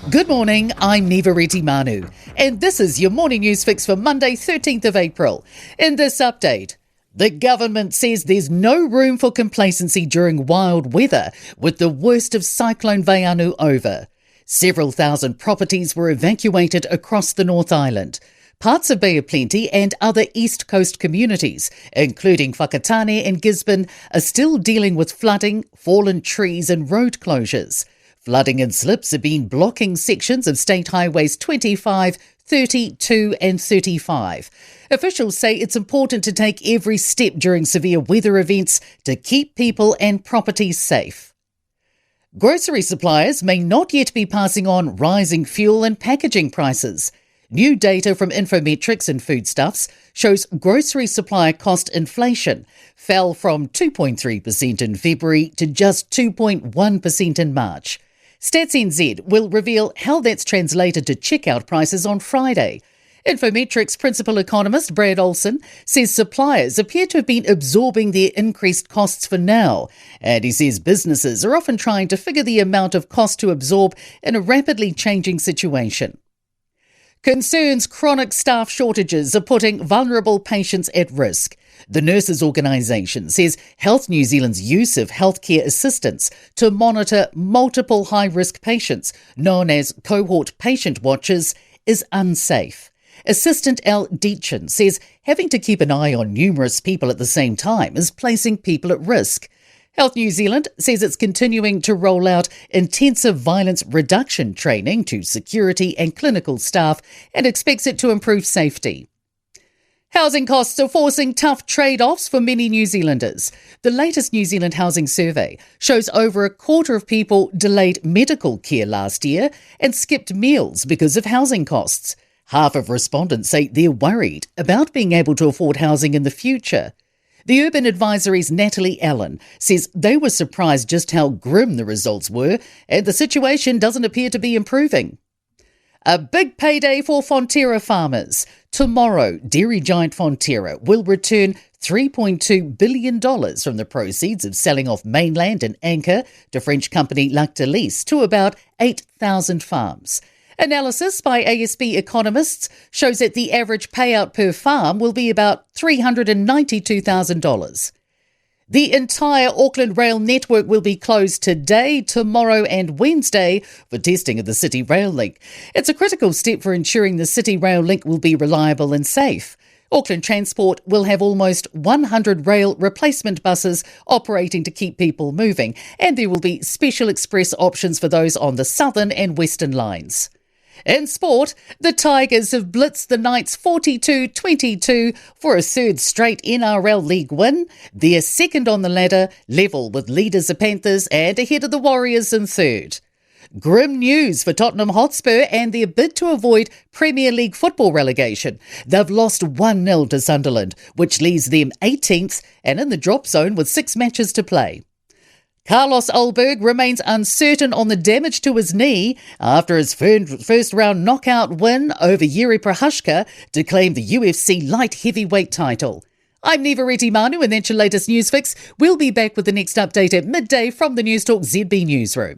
Good morning, I'm Neva Manu, and this is your morning news fix for Monday, 13th of April. In this update, the government says there's no room for complacency during wild weather, with the worst of Cyclone Vaianu over. Several thousand properties were evacuated across the North Island. Parts of Bay of Plenty and other East Coast communities, including Whakatane and Gisborne, are still dealing with flooding, fallen trees and road closures. Flooding and slips have been blocking sections of State Highways 25, 32 and 35. Officials say it's important to take every step during severe weather events to keep people and properties safe. Grocery suppliers may not yet be passing on rising fuel and packaging prices. New data from Infometrics and Foodstuffs shows grocery supplier cost inflation fell from 2.3% in February to just 2.1% in March. Stats NZ will reveal how that's translated to checkout prices on Friday. Infometrics principal economist Brad Olson says suppliers appear to have been absorbing their increased costs for now, and he says businesses are often trying to figure the amount of cost to absorb in a rapidly changing situation. Concerns chronic staff shortages are putting vulnerable patients at risk. The Nurses Organisation says Health New Zealand's use of healthcare assistants to monitor multiple high-risk patients, known as cohort patient watchers, is unsafe. Assistant Al Deitchen says having to keep an eye on numerous people at the same time is placing people at risk. Health New Zealand says it's continuing to roll out intensive violence reduction training to security and clinical staff and expects it to improve safety. Housing costs are forcing tough trade-offs for many New Zealanders. The latest New Zealand Housing Survey shows over a quarter of people delayed medical care last year and skipped meals because of housing costs. Half of respondents say they're worried about being able to afford housing in the future. The Urban Advisory's Natalie Allen says they were surprised just how grim the results were, and the situation doesn't appear to be improving. A big payday for Fonterra farmers. Tomorrow, dairy giant Fonterra will return $3.2 billion from the proceeds of selling off Mainland and Anchor to French company Lactalis to about 8,000 farms. Analysis by ASB economists shows that the average payout per farm will be about $392,000. The entire Auckland rail network will be closed today, tomorrow and Wednesday for testing of the City Rail Link. It's a critical step for ensuring the City Rail Link will be reliable and safe. Auckland Transport will have almost 100 rail replacement buses operating to keep people moving, and there will be special express options for those on the southern and western lines. In sport, the Tigers have blitzed the Knights 42-22 for a third straight NRL League win. They're second on the ladder, level with leaders the Panthers and ahead of the Warriors in third. Grim news for Tottenham Hotspur and their bid to avoid Premier League football relegation. They've lost 1-0 to Sunderland, which leaves them 18th and in the drop zone with 6 matches to play. Carlos Ulberg remains uncertain on the damage to his knee after his first-round knockout win over Jiri Prochazka to claim the UFC light heavyweight title. I'm Neva Manu, and that's your latest news fix. We'll be back with the next update at midday from the Newstalk ZB newsroom.